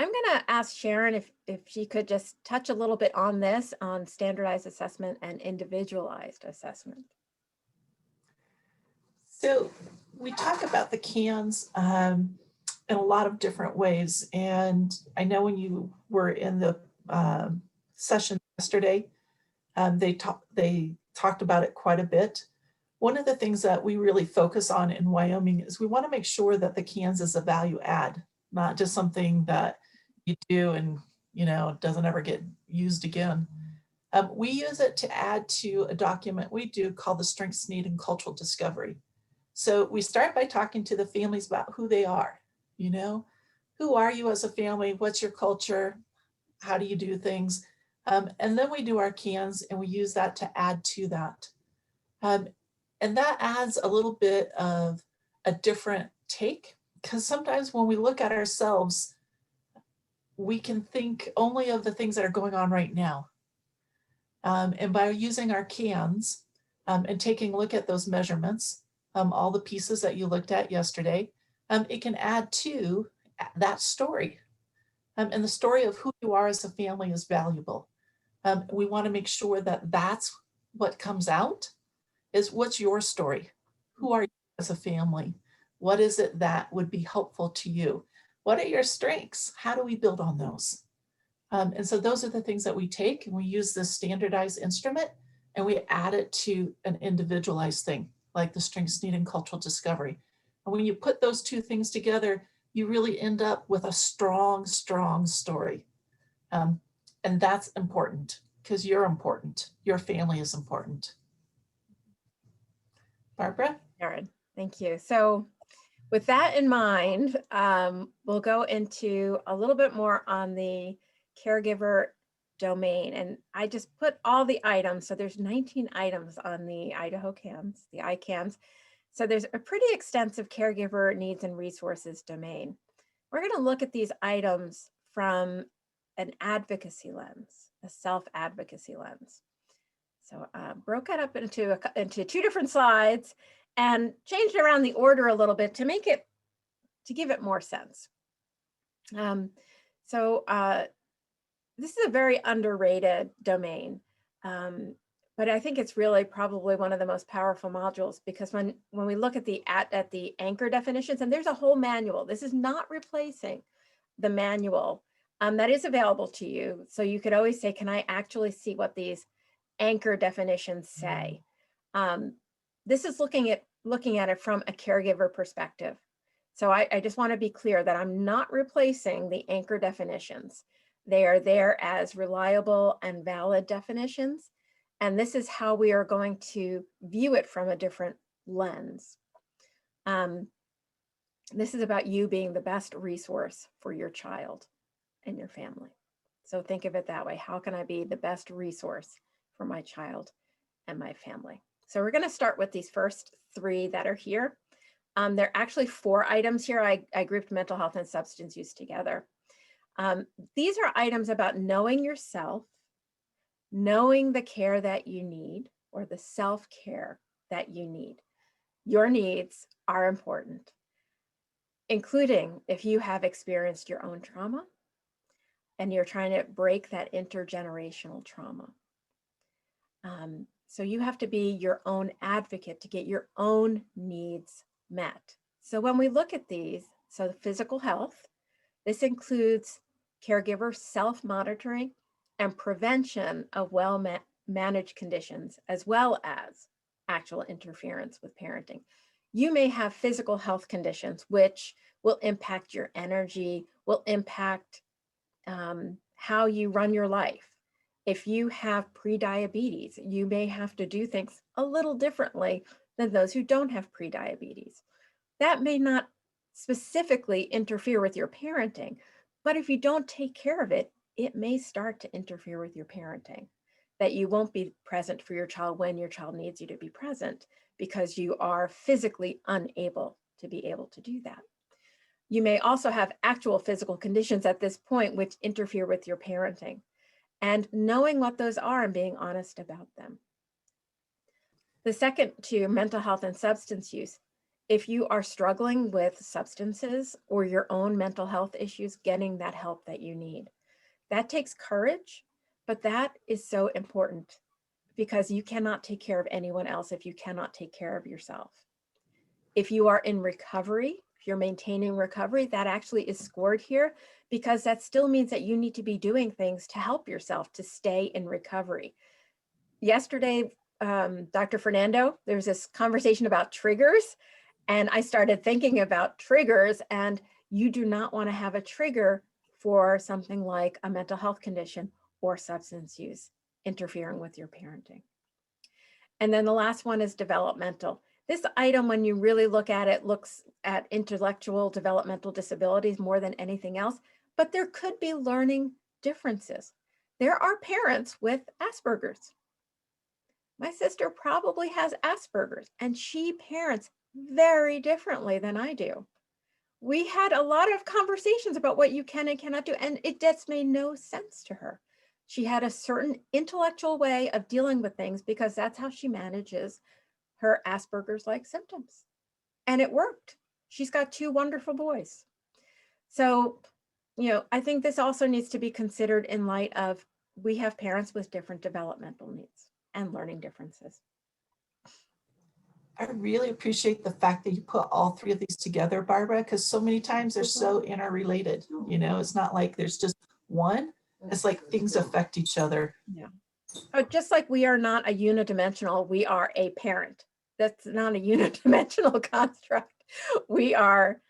I'm going to ask Sharon if she could just touch a little bit on this, on standardized assessment and individualized assessment. So we talk about the CANs in a lot of different ways. And I know when you were in the session yesterday, they talked about it quite a bit. One of the things that we really focus on in Wyoming is we want to make sure that the CANs is a value add, not just something that you do and it doesn't ever get used again. We use it to add to a document we do called the Strengths, Need, and Cultural Discovery. So we start by talking to the families about who they are. Who are you as a family? What's your culture? How do you do things? And then we do our CANs and we use that to add to that. And that adds a little bit of a different take, because sometimes when we look at ourselves, we can think only of the things that are going on right now. And by using our CANs and taking a look at those measurements, all the pieces that you looked at yesterday, it can add to that story. And the story of who you are as a family is valuable. We want to make sure that that's what comes out, is what's your story? Who are you as a family? What is it that would be helpful to you? What are your strengths? How do we build on those? And so those are the things that we take and we use this standardized instrument and we add it to an individualized thing, like the Strengths, Need, and Cultural Discovery. And when you put those two things together, you really end up with a strong, strong story. And that's important because you're important. Your family is important. Barbara? Sharon, thank you. So with that in mind, we'll go into a little bit more on the caregiver domain. And I just put all the items. So there's 19 items on the Idaho CANs, the ICANs. So there's a pretty extensive caregiver needs and resources domain. We're going to look at these items from an advocacy lens, a self-advocacy lens. So broke it up into two different slides and changed around the order a little bit to give it more sense. This is a very underrated domain, but I think it's really probably one of the most powerful modules, because when we look at the anchor definitions, and there's a whole manual, this is not replacing the manual that is available to you. So you could always say, can I actually see what these anchor definitions say? This is looking at it from a caregiver perspective. So I just want to be clear that I'm not replacing the anchor definitions. They are there as reliable and valid definitions. And this is how we are going to view it from a different lens. This is about you being the best resource for your child and your family. So think of it that way. How can I be the best resource for my child and my family? So we're going to start with these first three that are here. There are actually 4 items here. I grouped mental health and substance use together. These are items about knowing yourself, knowing the care that you need, or the self-care that you need. Your needs are important, including if you have experienced your own trauma and you're trying to break that intergenerational trauma. So you have to be your own advocate to get your own needs met. So when we look at these, so the physical health, this includes caregiver self-monitoring and prevention of well-managed conditions, as well as actual interference with parenting. You may have physical health conditions, which will impact your energy, will impact how you run your life. If you have prediabetes, you may have to do things a little differently than those who don't have prediabetes. That may not specifically interfere with your parenting, but if you don't take care of it, it may start to interfere with your parenting, that you won't be present for your child when your child needs you to be present because you are physically unable to be able to do that. You may also have actual physical conditions at this point which interfere with your parenting, and knowing what those are and being honest about them. The second to mental health and substance use if you are struggling with substances or your own mental health issues, getting that help that you need. That takes courage, but that is so important because you cannot take care of anyone else if you cannot take care of yourself. If you are in recovery, if you're maintaining recovery, that actually is scored here because that still means that you need to be doing things to help yourself to stay in recovery. Yesterday, Dr. Fernando, there was this conversation about triggers, and I started thinking about triggers, and you do not want to have a trigger for something like a mental health condition or substance use interfering with your parenting. And then the last one is developmental. This item, when you really look at it, looks at intellectual developmental disabilities more than anything else, but there could be learning differences. There are parents with Asperger's. My sister probably has Asperger's, and she parents very differently than I do. We had a lot of conversations about what you can and cannot do, and it just made no sense to her. She had a certain intellectual way of dealing with things because that's how she manages her Asperger's-like symptoms. And it worked. She's got 2 wonderful boys. So, I think this also needs to be considered in light of we have parents with different developmental needs and learning differences. I really appreciate the fact that you put all 3 of these together, Barbara, because so many times they're so interrelated. It's not like there's just one. It's like things affect each other. Yeah. Just like we are not a unidimensional, we are a parent. That's not a unidimensional construct. We are,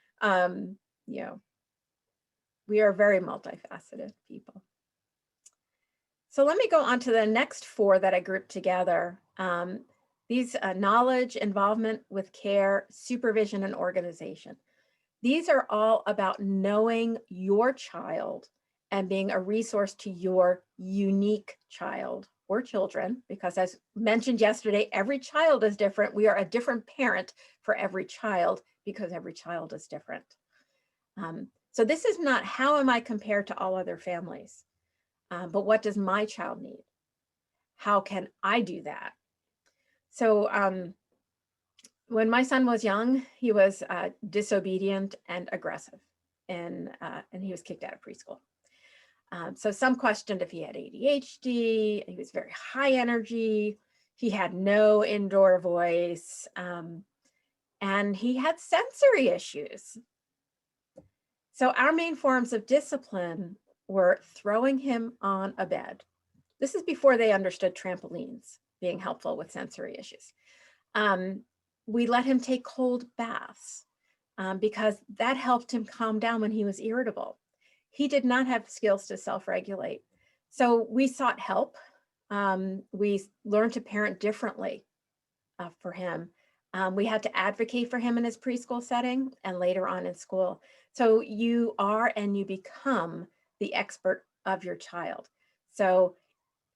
we are very multifaceted people. So let me go on to the next 4 that I grouped together. These knowledge, involvement with care, supervision, and organization. These are all about knowing your child and being a resource to your unique child or children, because as mentioned yesterday, every child is different. We are a different parent for every child because every child is different. So this is not how am I compared to all other families, but what does my child need? How can I do that? So when my son was young, he was disobedient and aggressive, and he was kicked out of preschool. So some questioned if he had ADHD. He was very high energy. He had no indoor voice, and he had sensory issues. So our main forms of discipline were throwing him on a bed. This is before they understood trampolines being helpful with sensory issues. We let him take cold baths because that helped him calm down when he was irritable. He did not have skills to self-regulate. So we sought help. We learned to parent differently for him. We had to advocate for him in his preschool setting and later on in school. So you are and you become the expert of your child. So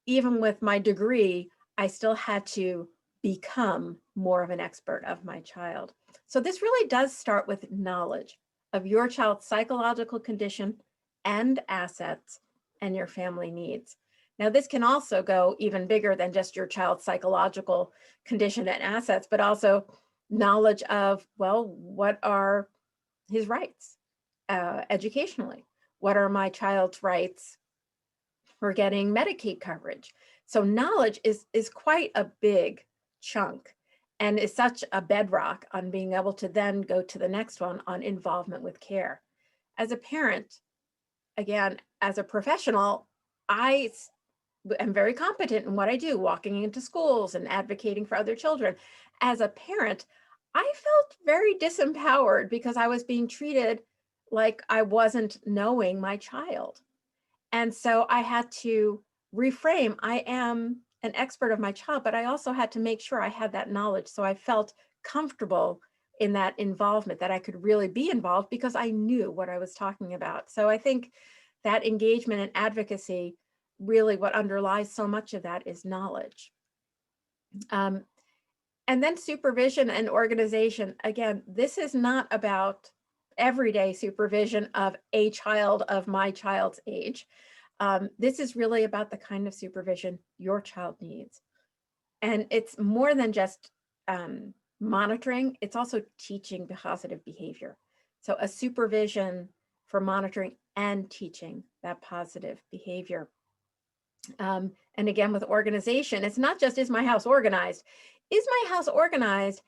even with my degree, I still had to become more of an expert of my child. So this really does start with knowledge of your child's psychological condition and assets and your family needs. Now, this can also go even bigger than just your child's psychological condition and assets, but also knowledge of, well, what are his rights educationally? What are my child's rights for getting Medicaid coverage? So knowledge is quite a big chunk and is such a bedrock on being able to then go to the next one on involvement with care. As a parent, again, as a professional, I am very competent in what I do, walking into schools and advocating for other children. As a parent, I felt very disempowered because I was being treated like I wasn't knowing my child. And so I had to reframe. I am an expert of my child, but I also had to make sure I had that knowledge. So I felt comfortable in that involvement, that I could really be involved because I knew what I was talking about. So I think that engagement and advocacy, really what underlies so much of that is knowledge. And then supervision and organization. Again, this is not about everyday supervision of a child of my child's age. This is really about the kind of supervision your child needs. And it's more than just monitoring, it's also teaching positive behavior. So a supervision for monitoring and teaching that positive behavior. And again, with organization, it's not just, is my house organized? Is my house organized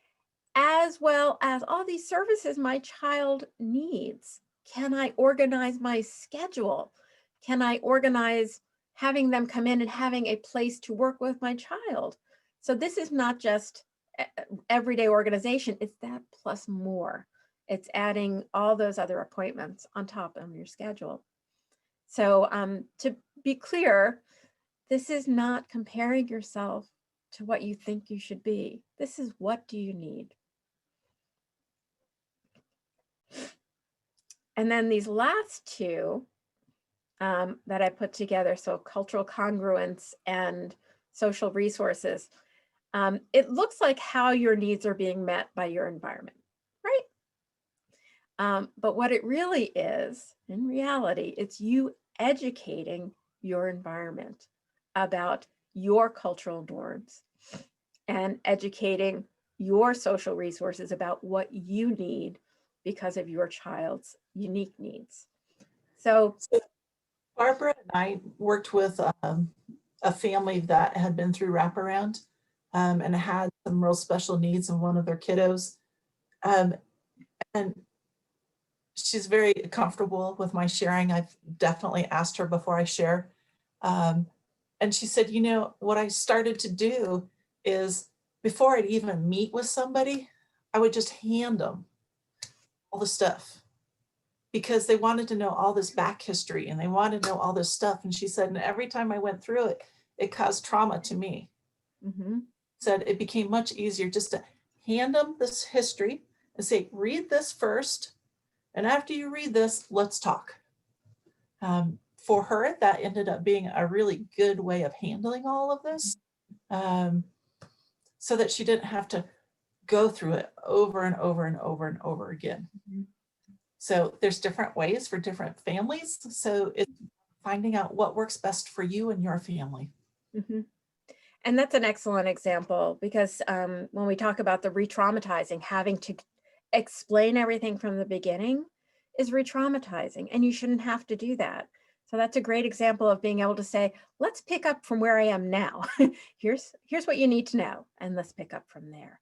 as well as all these services my child needs? Can I organize my schedule? Can I organize having them come in and having a place to work with my child? So this is not just everyday organization, it's that plus more. It's adding all those other appointments on top of your schedule. So to be clear, this is not comparing yourself to what you think you should be. This is, what do you need? And then these last two that I put together, so cultural congruence and social resources, it looks like how your needs are being met by your environment, right? But what it really is, in reality, it's you educating your environment about your cultural norms and educating your social resources about what you need because of your child's unique needs. So Barbara and I worked with a family that had been through wraparound and had some real special needs in one of their kiddos. And she's very comfortable with my sharing. I've definitely asked her before I share. And she said, you know, what I started to do is before I'd even meet with somebody, I would just hand them all the stuff because they wanted to know all this back history and they wanted to know all this stuff. And she said, and every time I went through it, it caused trauma to me. Said it became much easier just to hand them this history and say, read this first. And after you read this, let's talk. For her, that ended up being a really good way of handling all of this so that she didn't have to go through it over and over and over and over again. So there's different ways for different families. So it's finding out what works best for you and your family. And that's an excellent example because when we talk about the re-traumatizing, having to explain everything from the beginning is re-traumatizing, and you shouldn't have to do that. So that's a great example of being able to say, let's pick up from where I am now. Here's what you need to know, and let's pick up from there.